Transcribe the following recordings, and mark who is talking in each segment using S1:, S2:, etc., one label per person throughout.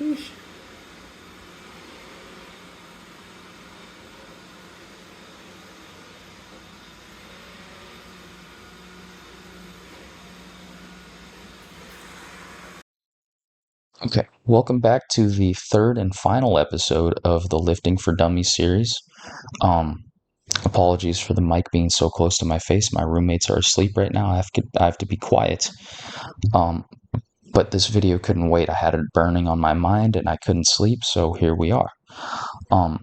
S1: Sheesh.
S2: Okay, welcome back to the third and final episode of the Lifting for Dummies series. Um, Apologies for the mic being so close to my face. My roommates are asleep right now. I have to be quiet. Um, but this video couldn't wait. I had it burning on my mind and I couldn't sleep, so here we are. Um,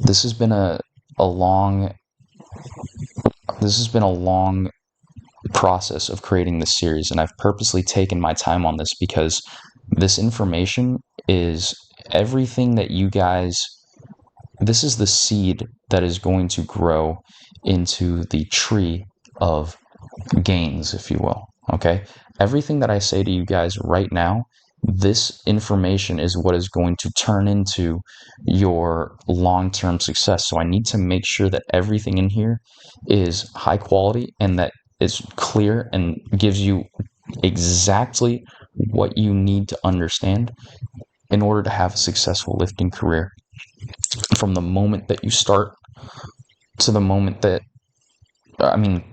S2: this has been a long this has been a long process of creating this series, and I've purposely taken my time on this because this information is everything that you guys this is the seed that is going to grow into the tree of gains, if you will. Okay? Everything that I say to you guys right now, this information is what is going to turn into your long term success. So I need to make sure that everything in here is high quality and that is clear and gives you exactly what you need to understand in order to have a successful lifting career from the moment that you start to the moment that, I mean,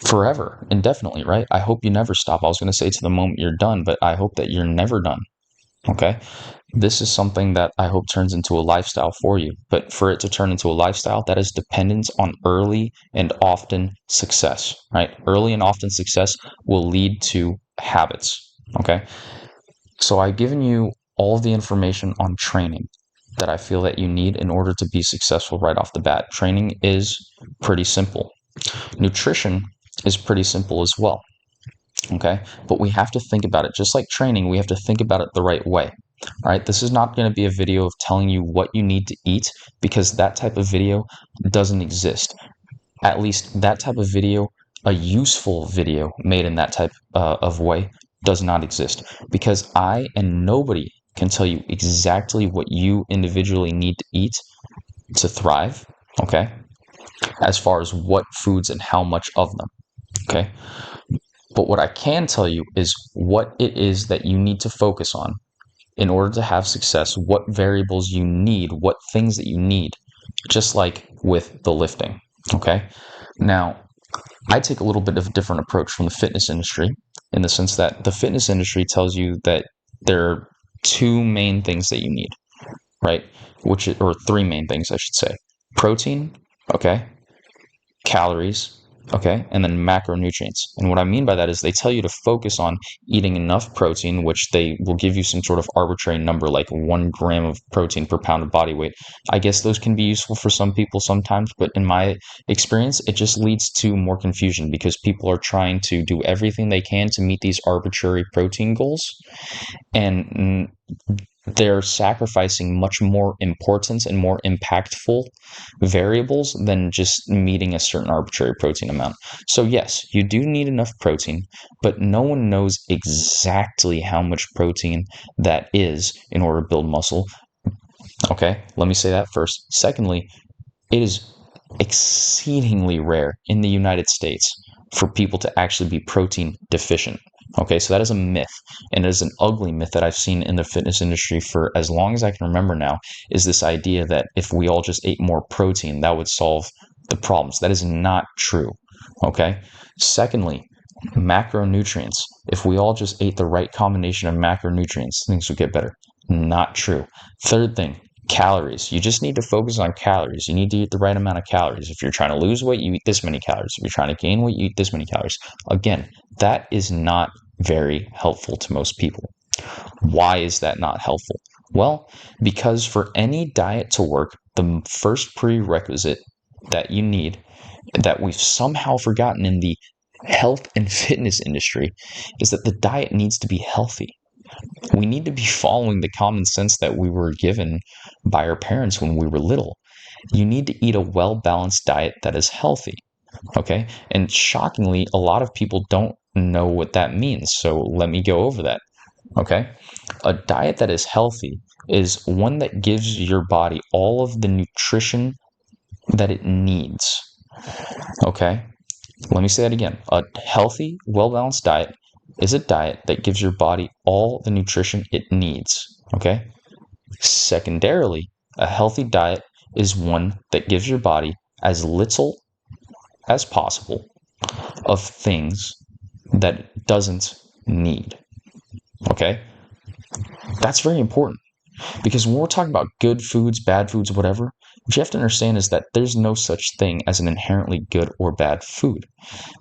S2: forever, indefinitely, right? I hope you never stop. I was going to say to the moment you're done, but I hope that you're never done. Okay. This is something that I hope turns into a lifestyle for you. But for it to turn into a lifestyle, that is dependent on early and often success, right? Early and often success will lead to habits. Okay. So I've given you all of the information on training that I feel that you need in order to be successful right off the bat. Training is pretty simple. Nutrition is pretty simple as well. Okay. But we have to think about it. Just like training, we have to think about it the right way. All right. This is not going to be a video of telling you what you need to eat because that type of video doesn't exist. At least that type of video, a useful video made in that type of way, does not exist because I and nobody can tell you exactly what you individually need to eat to thrive. Okay. As far as what foods and how much of them. Okay. But what I can tell you is what it is that you need to focus on in order to have success, what variables you need, what things that you need, just like with the lifting. Okay. Now, I take a little bit of a different approach from the fitness industry in the sense that the fitness industry tells you that there are two main things that you need, right? Or three main things, I should say: protein, okay, calories, okay, and then macronutrients. And what I mean by that is they tell you to focus on eating enough protein, which they will give you some sort of arbitrary number, like 1 gram of protein per pound of body weight. I guess those can be useful for some people sometimes, but in my experience, it just leads to more confusion because people are trying to do everything they can to meet these arbitrary protein goals. And they're sacrificing much more important and more impactful variables than just meeting a certain arbitrary protein amount. So yes, you do need enough protein, but no one knows exactly how much protein that is in order to build muscle. Okay, let me say that first. Secondly, it is exceedingly rare in the United States for people to actually be protein deficient. Okay, so that is a myth, and it is an ugly myth that I've seen in the fitness industry for as long as I can remember now, is this idea that if we all just ate more protein, that would solve the problems. That is not true. Okay, secondly, macronutrients. If we all just ate the right combination of macronutrients, things would get better. Not true. Third thing, calories. You just need to focus on calories. You need to eat the right amount of calories. If you're trying to lose weight, you eat this many calories. If you're trying to gain weight, you eat this many calories. Again, that is not very helpful to most people. Why is that not helpful? Well, because for any diet to work, the first prerequisite that you need, that we've somehow forgotten in the health and fitness industry, is that the diet needs to be healthy. We need to be following the common sense that we were given by our parents when we were little. You need to eat a well-balanced diet that is healthy. Okay. And shockingly, a lot of people don't know what that means. So let me go over that. Okay. A diet that is healthy is one that gives your body all of the nutrition that it needs. Okay. Let me say that again. A healthy, well balanced diet is a diet that gives your body all the nutrition it needs. Okay. Secondarily, a healthy diet is one that gives your body as little as possible of things that it doesn't need. Okay. That's very important. Because when we're talking about good foods, bad foods, whatever, what you have to understand is that there's no such thing as an inherently good or bad food.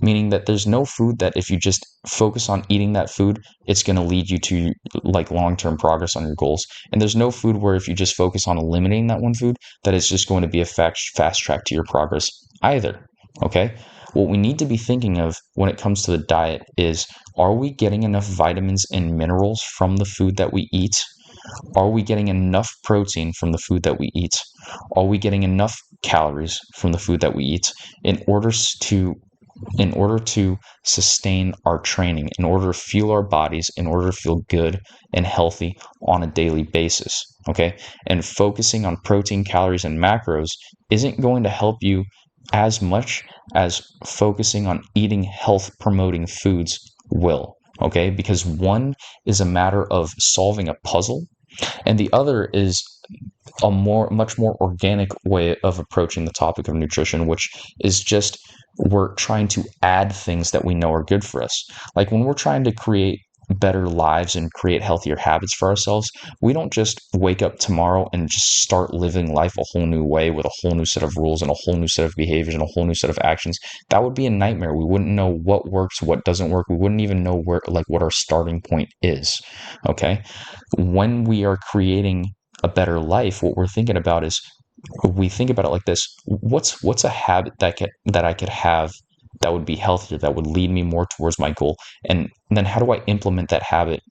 S2: Meaning that there's no food that if you just focus on eating that food, it's going to lead you to like long-term progress on your goals. And there's no food where if you just focus on eliminating that one food, that it's just going to be a fast track to your progress either. Okay? What we need to be thinking of when it comes to the diet is, are we getting enough vitamins and minerals from the food that we eat? Are we getting enough protein from the food that we eat? Are we getting enough calories from the food that we eat in order to sustain our training, in order to fuel our bodies, in order to feel good and healthy on a daily basis? Okay. And focusing on protein, calories, and macros isn't going to help you as much as focusing on eating health promoting foods will. Okay. Because one is a matter of solving a puzzle, and the other is a much more organic way of approaching the topic of nutrition, which is just we're trying to add things that we know are good for us. Like when we're trying to create better lives and create healthier habits for ourselves, we don't just wake up tomorrow and just start living life a whole new way with a whole new set of rules and a whole new set of behaviors and a whole new set of actions. That would be a nightmare. We wouldn't know what works, what doesn't work. We wouldn't even know where, like, what our starting point is. Okay. When we are creating a better life, what we're thinking about is, we think about it like this: what's a habit that I could have that would be healthier, that would lead me more towards my goal, and then how do I implement that habit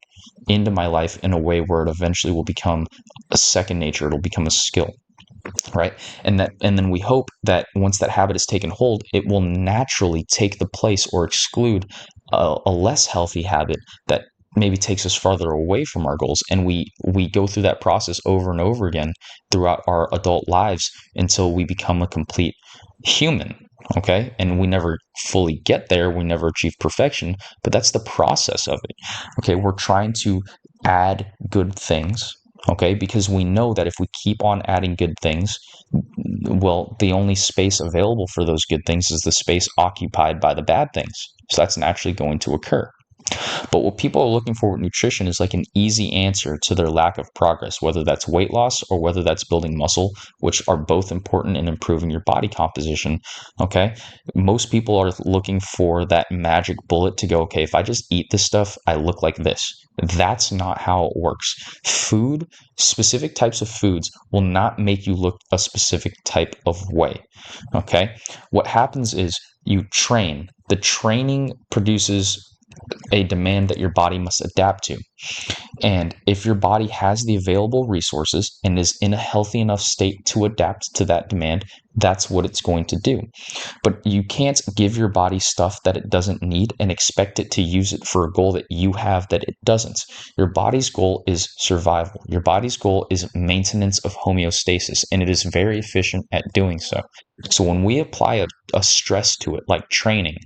S2: into my life in a way where it eventually will become a second nature, it'll become a skill, right? And then we hope that once that habit is taken hold, it will naturally take the place or exclude a less healthy habit that maybe takes us farther away from our goals. And we go through that process over and over again throughout our adult lives until we become a complete human. Okay. And we never fully get there. We never achieve perfection, but that's the process of it. Okay. We're trying to add good things. Okay. Because we know that if we keep on adding good things, well, the only space available for those good things is the space occupied by the bad things. So that's naturally going to occur. But what people are looking for with nutrition is like an easy answer to their lack of progress, whether that's weight loss or whether that's building muscle, which are both important in improving your body composition. Okay. Most people are looking for that magic bullet to go, okay, if I just eat this stuff, I look like this. That's not how it works. Food, specific types of foods will not make you look a specific type of way. Okay. What happens is you train. The training produces a demand that your body must adapt to. And if your body has the available resources and is in a healthy enough state to adapt to that demand, that's what it's going to do. But you can't give your body stuff that it doesn't need and expect it to use it for a goal that you have that it doesn't. Your body's goal is survival. Your body's goal is maintenance of homeostasis, and it is very efficient at doing so. So when we apply a stress to it, like training,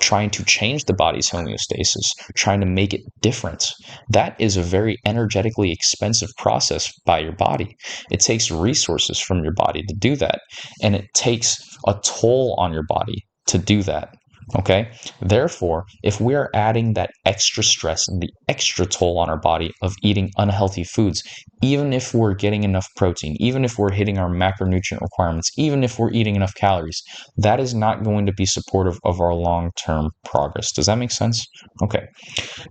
S2: trying to change the body's homeostasis, trying to make it different, that is a very energetically expensive process by your body. It takes resources from your body to do that, and it takes a toll on your body to do that. Okay. Therefore, if we are adding that extra stress and the extra toll on our body of eating unhealthy foods, even if we're getting enough protein, even if we're hitting our macronutrient requirements, even if we're eating enough calories, that is not going to be supportive of our long-term progress. Does that make sense? Okay.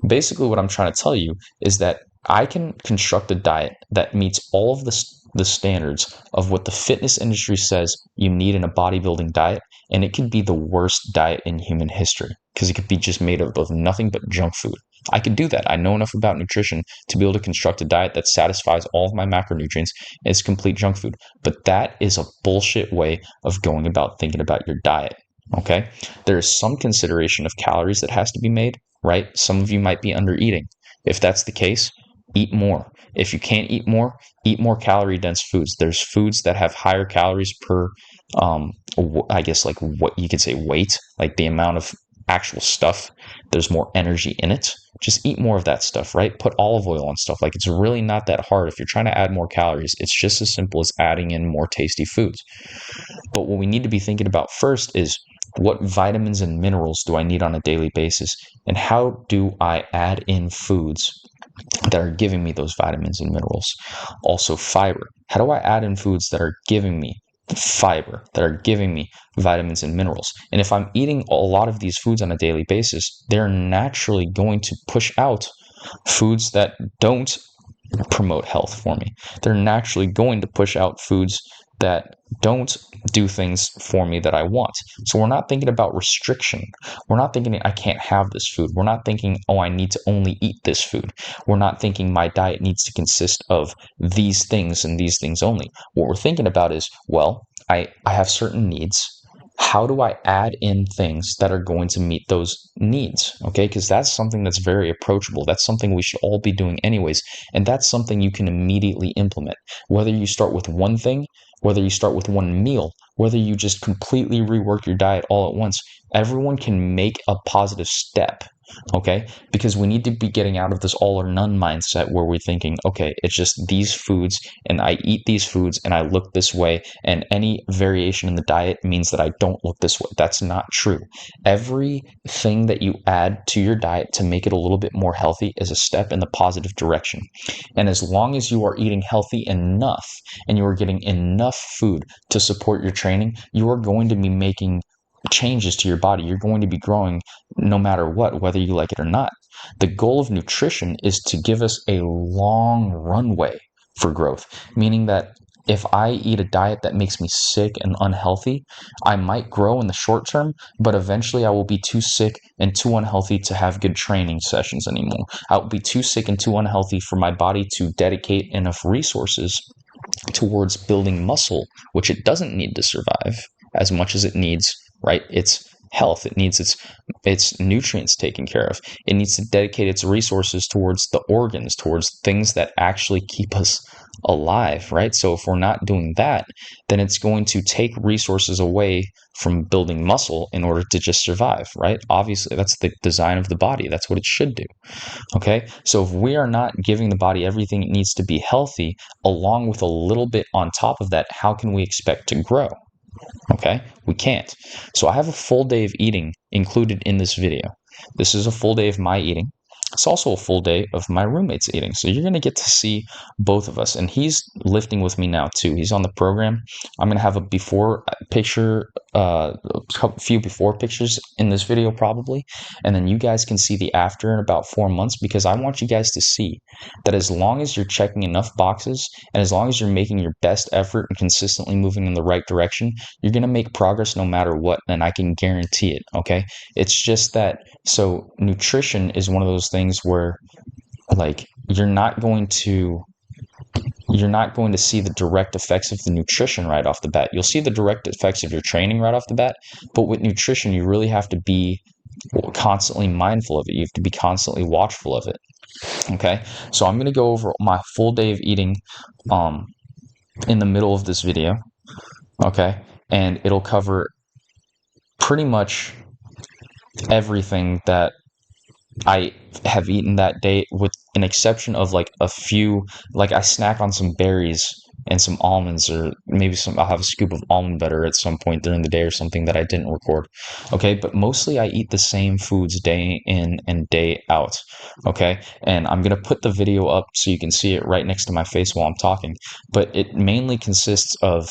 S2: Basically, what I'm trying to tell you is that I can construct a diet that meets all of the standards of what the fitness industry says you need in a bodybuilding diet, and it could be the worst diet in human history because it could be just made up of nothing but junk food. I could do that. I know enough about nutrition to be able to construct a diet that satisfies all of my macronutrients and is complete junk food. But that is a bullshit way of going about thinking about your diet. Okay. There is some consideration of calories that has to be made, right? Some of you might be under eating. If that's the case, eat more. If you can't eat more calorie dense foods. There's foods that have higher calories per, I guess, like what you could say weight, like the amount of actual stuff. There's more energy in it. just eat more of that stuff, right? Put olive oil on stuff. Like, it's really not that hard. If you're trying to add more calories, it's just as simple as adding in more tasty foods. But what we need to be thinking about first is, what vitamins and minerals do I need on a daily basis? And how do I add in foods that are giving me those vitamins and minerals? Also, fiber. How do I add in foods that are giving me fiber, that are giving me vitamins and minerals? And if I'm eating a lot of these foods on a daily basis, they're naturally going to push out foods that don't promote health for me. They're naturally going to push out foods that don't do things for me that I want. So we're not thinking about restriction. We're not thinking I can't have this food. We're not thinking, oh, I need to only eat this food. We're not thinking my diet needs to consist of these things and these things only. What we're thinking about is, well, I have certain needs. How do I add in things that are going to meet those needs? Okay, because that's something that's very approachable. That's something we should all be doing anyways. And that's something you can immediately implement. Whether you start with one thing, whether you start with one meal, whether you just completely rework your diet all at once, everyone can make a positive step. Okay, because we need to be getting out of this all or none mindset where we're thinking, okay, it's just these foods and I eat these foods and I look this way, and any variation in the diet means that I don't look this way. That's not true. Everything that you add to your diet to make it a little bit more healthy is a step in the positive direction. And as long as you are eating healthy enough and you are getting enough food to support your training, you are going to be making changes to your body. You're going to be growing no matter what, whether you like it or not. The goal of nutrition is to give us a long runway for growth, meaning that if I eat a diet that makes me sick and unhealthy, I might grow in the short term, but eventually I will be too sick and too unhealthy to have good training sessions anymore. I will be too sick and too unhealthy for my body to dedicate enough resources towards building muscle, which it doesn't need to survive as much as it needs, right? Its health. It needs its nutrients taken care of. It needs to dedicate its resources towards the organs, towards things that actually keep us alive, right? So if we're not doing that, then it's going to take resources away from building muscle in order to just survive, right? Obviously, that's the design of the body. That's what it should do. Okay, so if we are not giving the body everything it needs to be healthy, along with a little bit on top of that, how can we expect to grow? Okay, we can't. So I have a full day of eating included in this video. This is a full day of my eating. It's also a full day of my roommate's eating. So you're going to get to see both of us. And he's lifting with me now, too. He's on the program. I'm going to have a before picture, a few before pictures in this video, probably. And then you guys can see the after in about 4 months, because I want you guys to see that as long as you're checking enough boxes and as long as you're making your best effort and consistently moving in the right direction, you're going to make progress no matter what. And I can guarantee it. Okay. It's just that, so nutrition is one of those things where, like, you're not going to see the direct effects of the nutrition right off the bat. You'll see the direct effects of your training right off the bat, but with nutrition, you really have to be constantly mindful of it. You have to be constantly watchful of it. Okay, so I'm going to go over my full day of eating in the middle of this video. Okay, and it'll cover pretty much everything that I have eaten that day, with an exception of like a few, like I snack on some berries and some almonds, or maybe I'll have a scoop of almond butter at some point during the day or something that I didn't record. Okay, but mostly I eat the same foods day in and day out. Okay, and I'm going to put the video up so you can see it right next to my face while I'm talking, but it mainly consists of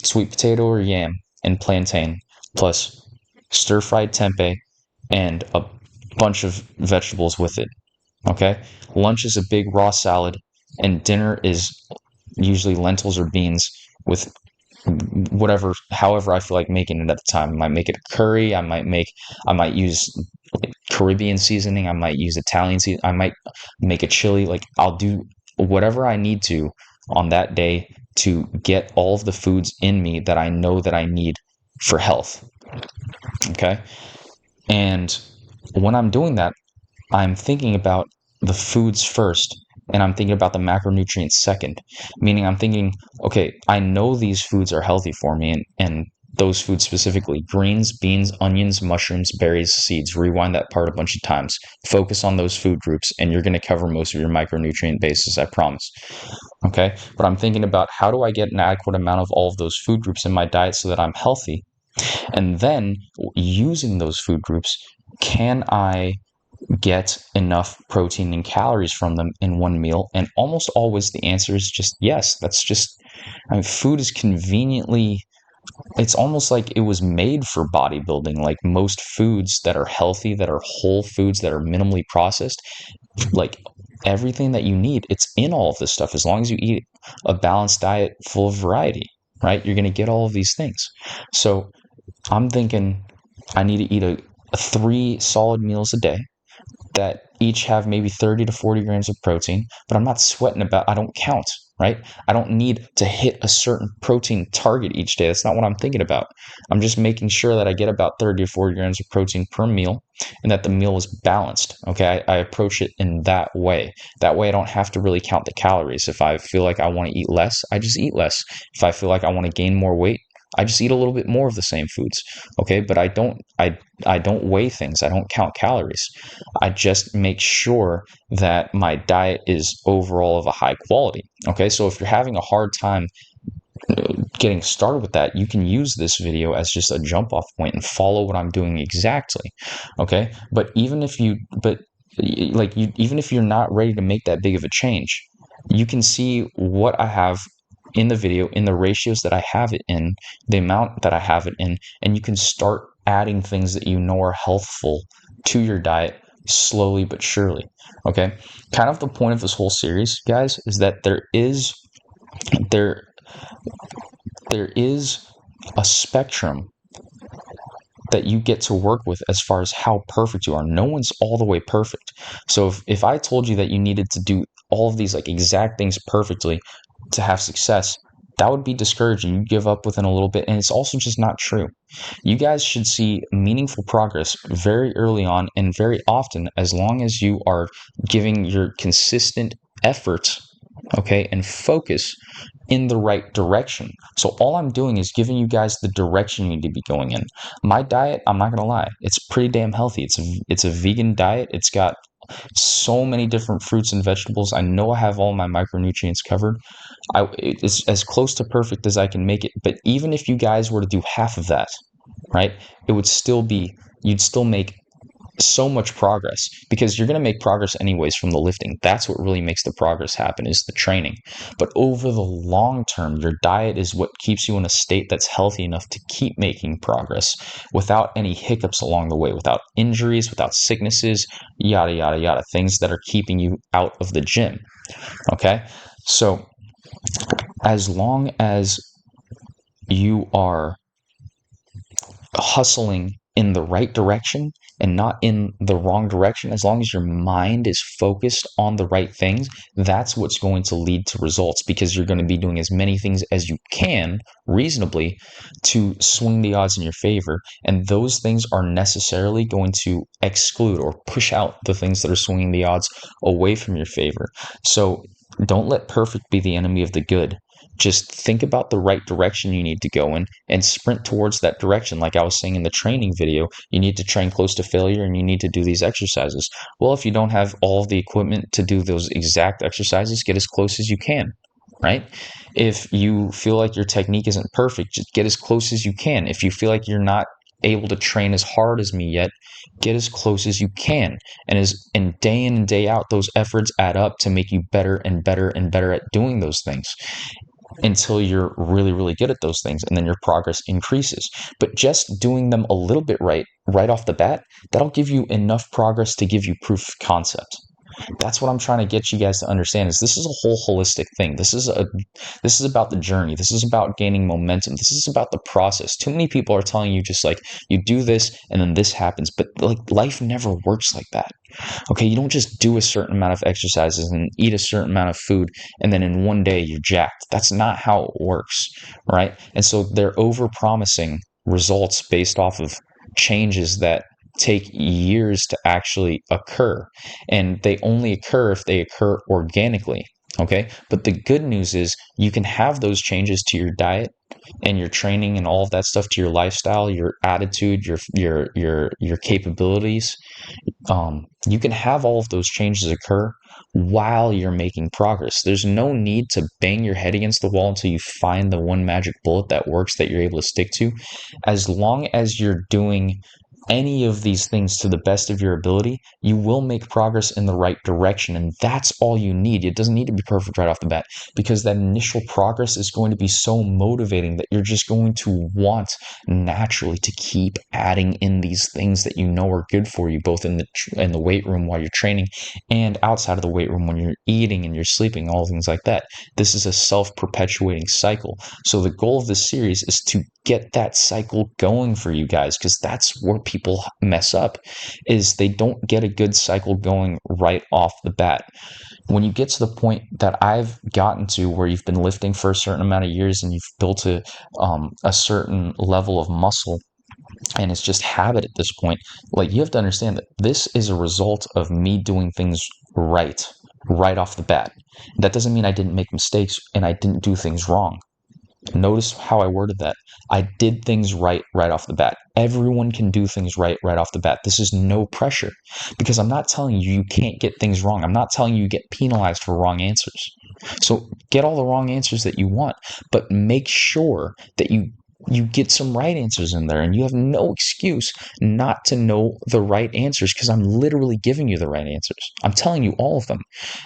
S2: sweet potato or yam and plantain, plus stir-fried tempeh and a bunch of vegetables with it. Okay? Lunch is a big raw salad, and dinner is usually lentils or beans with whatever, however I feel like making it at the time. I might make it a curry. I might use Caribbean seasoning. I might use Italian seasoning. I might make a chili. Like, I'll do whatever I need to on that day to get all of the foods in me that I know that I need for health. Okay? And when I'm doing that, I'm thinking about the foods first, and I'm thinking about the macronutrients second. Meaning I'm thinking, okay, I know these foods are healthy for me, and those foods specifically: greens, beans, onions, mushrooms, berries, seeds. Rewind that part a bunch of times. Focus on those food groups, and you're going to cover most of your micronutrient bases, I promise. Okay? But I'm thinking about, how do I get an adequate amount of all of those food groups in my diet so that I'm healthy? And then, using those food groups, can I get enough protein and calories from them in one meal? And almost always the answer is just yes. That's just, I mean, food is conveniently, it's almost like it was made for bodybuilding. Like most foods that are healthy, that are whole foods, that are minimally processed, like everything that you need, it's in all of this stuff. As long as you eat a balanced diet full of variety, right, you're going to get all of these things. So I'm thinking I need to eat a 3 solid meals a day that each have maybe 30 to 40 grams of protein, but I'm not sweating about, I don't count, right? I don't need to hit a certain protein target each day. That's not what I'm thinking about. I'm just making sure that I get about 30 to 40 grams of protein per meal and that the meal is balanced. Okay. I approach it in that way. That way I don't have to really count the calories. If I feel like I want to eat less, I just eat less. If I feel like I want to gain more weight, I just eat a little bit more of the same foods. Okay. But I don't weigh things. I don't count calories. I just make sure that my diet is overall of a high quality. Okay, so if you're having a hard time getting started with that, you can use this video as just a jump off point and follow what I'm doing exactly. Okay, but even if even if you're not ready to make that big of a change, you can see what I have in the video, in the ratios that I have it in, the amount that I have it in, and you can start adding things that you know are healthful to your diet slowly but surely. Okay, kind of the point of this whole series, guys, is that there there is a spectrum that you get to work with as far as how perfect you are. No one's all the way perfect. So if I told you that you needed to do all of these like exact things perfectly to have success, that would be discouraging. You give up within a little bit, and it's also just not true. You guys should see meaningful progress very early on and very often, as long as you are giving your consistent efforts, okay, and focus in the right direction. So all I'm doing is giving you guys the direction you need to be going in. My diet, I'm not gonna lie, it's pretty damn healthy. It's a vegan diet. It's got so many different fruits and vegetables. I know I have all my micronutrients covered. It's as close to perfect as I can make it. But even if you guys were to do half of that, right, it would still be, you'd still make so much progress, because you're going to make progress anyways from the lifting. That's what really makes the progress happen, is the training. But over the long term, your diet is what keeps you in a state that's healthy enough to keep making progress without any hiccups along the way, without injuries, without sicknesses, yada, yada, yada, things that are keeping you out of the gym. Okay. So as long as you are hustling in the right direction and not in the wrong direction, as long as your mind is focused on the right things, that's what's going to lead to results, because you're going to be doing as many things as you can reasonably to swing the odds in your favor. And those things are necessarily going to exclude or push out the things that are swinging the odds away from your favor. So don't let perfect be the enemy of the good. Just think about the right direction you need to go in and sprint towards that direction. Like I was saying in the training video, you need to train close to failure and you need to do these exercises. Well, if you don't have all of the equipment to do those exact exercises, get as close as you can, right? If you feel like your technique isn't perfect, just get as close as you can. If you feel like you're not able to train as hard as me yet, get as close as you can. And day in and day out, those efforts add up to make you better and better and better at doing those things, until you're really, really good at those things, and then your progress increases. But just doing them a little bit right off the bat, that'll give you enough progress to give you proof of concept. That's what I'm trying to get you guys to understand, is this is a whole holistic thing. This is about the journey. This is about gaining momentum. This is about the process. Too many people are telling you just like, you do this and then this happens, but like life never works like that. Okay, you don't just do a certain amount of exercises and eat a certain amount of food and then in one day you're jacked. That's not how it works, right? And so they're over promising results based off of changes that take years to actually occur, and they only occur if they occur organically. Okay. But the good news is you can have those changes to your diet and your training and all of that stuff, to your lifestyle, your attitude, your capabilities. You can have all of those changes occur while you're making progress. There's no need to bang your head against the wall until you find the one magic bullet that works, that you're able to stick to. As long as you're doing any of these things to the best of your ability, you will make progress in the right direction. And that's all you need. It doesn't need to be perfect right off the bat, because that initial progress is going to be so motivating that you're just going to want naturally to keep adding in these things that you know are good for you, both in the weight room while you're training and outside of the weight room when you're eating and you're sleeping, all things like that. This is a self-perpetuating cycle. So the goal of this series is to get that cycle going for you guys, because that's where people mess up, is they don't get a good cycle going right off the bat. When you get to the point that I've gotten to, where you've been lifting for a certain amount of years and you've built a certain level of muscle, and it's just habit at this point, like, you have to understand that this is a result of me doing things right off the bat. That doesn't mean I didn't make mistakes and I didn't do things wrong. Notice how I worded that. I did things right off the bat. Everyone can do things right off the bat. This is no pressure, because I'm not telling you you can't get things wrong. I'm not telling you you get penalized for wrong answers. So get all the wrong answers that you want, but make sure that you get some right answers in there, and you have no excuse not to know the right answers, because I'm literally giving you the right answers. I'm telling you all of them.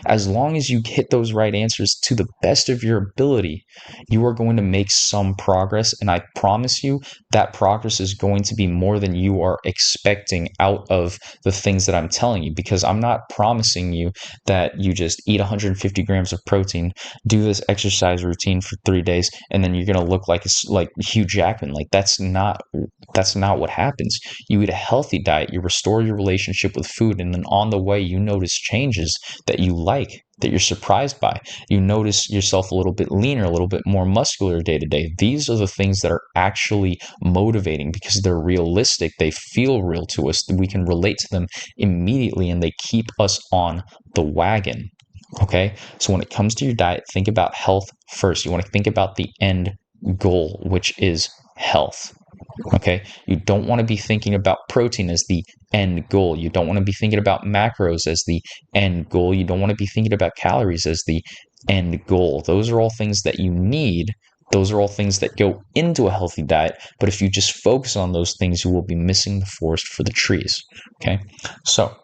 S2: As long as you hit those right answers to the best of your ability, you are going to make some progress. And I promise you that progress is going to be more than you are expecting out of the things that I'm telling you, because I'm not promising you that you just eat 150 grams of protein, do this exercise routine for 3 days, and then you're going to look like Hugh Jackman. Like, that's not what happens. You eat a healthy diet, you restore your relationship with food, and then on the way you notice changes that you like, that you're surprised by. You notice yourself a little bit leaner, a little bit more muscular day to day. These are the things that are actually motivating, because they're realistic. They feel real to us. We can relate to them immediately, and they keep us on the wagon. Okay, so when it comes to your diet, think about health first. You want to think about the end goal, which is health. Okay, you don't want to be thinking about protein as the end goal. You don't want to be thinking about macros as the end goal. You don't want to be thinking about calories as the end goal. Those are all things that you need. Those are all things that go into a healthy diet. But if you just focus on those things, you will be missing the forest for the trees. Okay, so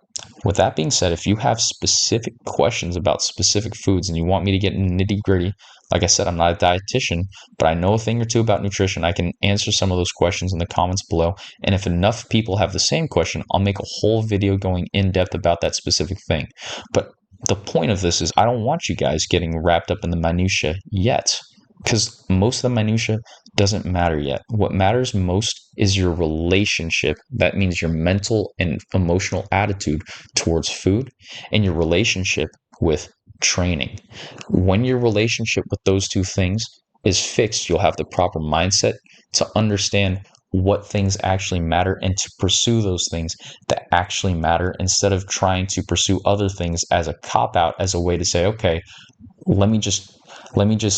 S2: with that being said, if you have specific questions about specific foods and you want me to get nitty gritty, like I said, I'm not a dietitian, but I know a thing or two about nutrition. I can answer some of those questions in the comments below. And if enough people have the same question, I'll make a whole video going in depth about that specific thing. But the point of this is, I don't want you guys getting wrapped up in the minutia yet, because most of the minutia doesn't matter yet. What matters most is your relationship. That means your mental and emotional attitude towards food, and your relationship with training. When your relationship with those two things is fixed, you'll have the proper mindset to understand what things actually matter and to pursue those things that actually matter, instead of trying to pursue other things as a cop out, as a way to say, okay, let me just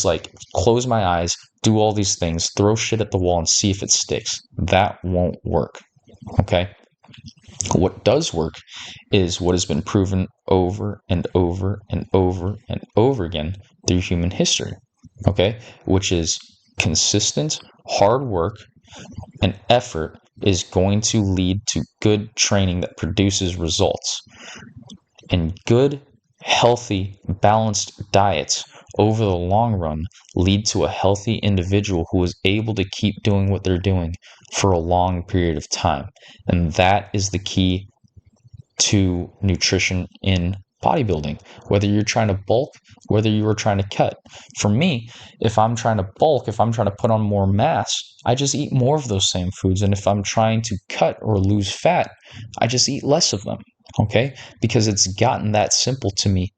S2: like close my eyes, do all these things, throw shit at the wall and see if it sticks. That won't work. Okay. What does work is what has been proven over and over and over and over again through human history. Okay. Which is consistent hard work and effort is going to lead to good training that produces results. And good, healthy, balanced diets over the long run lead to a healthy individual who is able to keep doing what they're doing for a long period of time. And that is the key to nutrition in bodybuilding, whether you're trying to bulk, whether you are trying to cut. For me, if I'm trying to bulk, if I'm trying to put on more mass, I just eat more of those same foods. And if I'm trying to cut or lose fat, I just eat less of them. Okay, because it's gotten that simple to me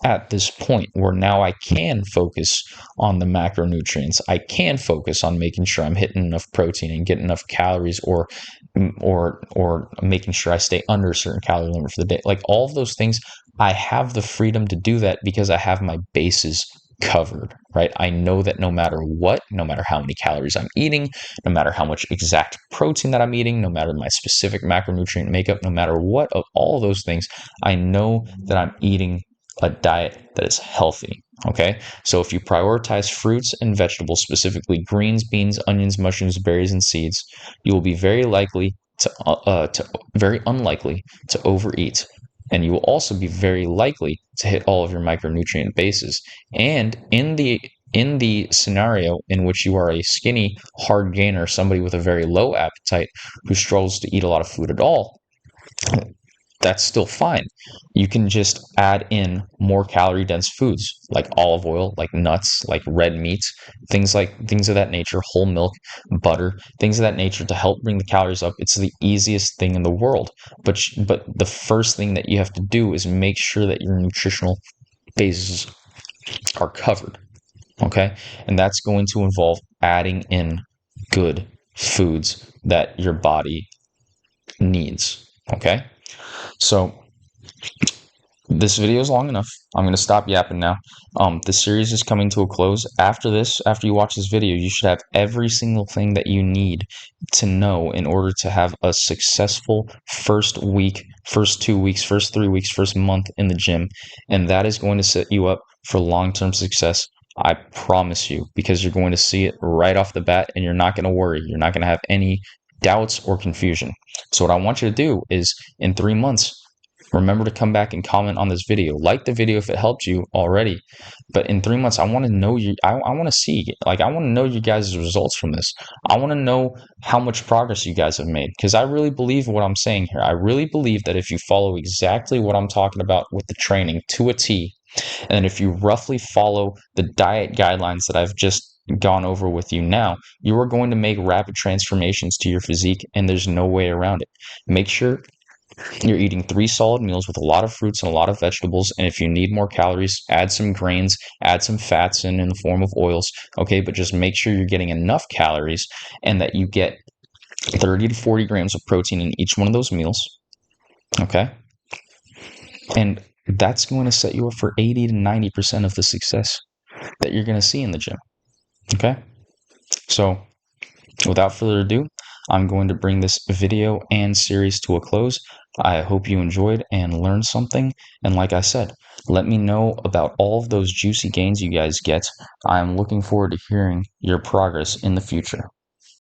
S2: at this point, where now I can focus on the macronutrients. I can focus on making sure I'm hitting enough protein and getting enough calories, or making sure I stay under a certain calorie limit for the day. Like, all of those things I have the freedom to do that because I have my bases covered, right? I know that no matter what, no matter how many calories I'm eating, no matter how much exact protein that I'm eating, no matter my specific macronutrient makeup, no matter what of all those things, I know that I'm eating a diet that is healthy. Okay, so if you prioritize fruits and vegetables, specifically greens, beans, onions, mushrooms, berries, and seeds, you will be very unlikely to overeat, and you will also be very likely to hit all of your micronutrient bases. And in the scenario in which you are a skinny, hard gainer, somebody with a very low appetite who struggles to eat a lot of food at all, that's still fine. You can just add in more calorie dense foods like olive oil, like nuts, like red meats, things of that nature, whole milk, butter, things of that nature to help bring the calories up. It's the easiest thing in the world. But the first thing that you have to do is make sure that your nutritional bases are covered. Okay? And that's going to involve adding in good foods that your body needs. Okay? So this video is long enough. I'm going to stop yapping now. The series is coming to a close. After this, after you watch this video, you should have every single thing that you need to know in order to have a successful first week, first 2 weeks, first 3 weeks, first month in the gym. And that is going to set you up for long-term success. I promise you, because you're going to see it right off the bat and you're not going to worry. You're not going to have any doubts or confusion. So what I want you to do is in 3 months, remember to come back and comment on this video. Like the video if it helped you already. But in 3 months, I want to know you. I want to see, like, I want to know you guys' results from this. I want to know how much progress you guys have made because I really believe what I'm saying here. I really believe that if you follow exactly what I'm talking about with the training to a T, and if you roughly follow the diet guidelines that I've just gone over with you now, you are going to make rapid transformations to your physique, and there's no way around it. Make sure you're eating 3 solid meals with a lot of fruits and a lot of vegetables. And if you need more calories, add some grains, add some fats in the form of oils. Okay, but just make sure you're getting enough calories and that you get 30 to 40 grams of protein in each one of those meals. Okay. And that's going to set you up for 80 to 90% of the success that you're going to see in the gym. Okay. So without further ado, I'm going to bring this video and series to a close. I hope you enjoyed and learned something. And like I said, let me know about all of those juicy gains you guys get. I'm looking forward to hearing your progress in the future.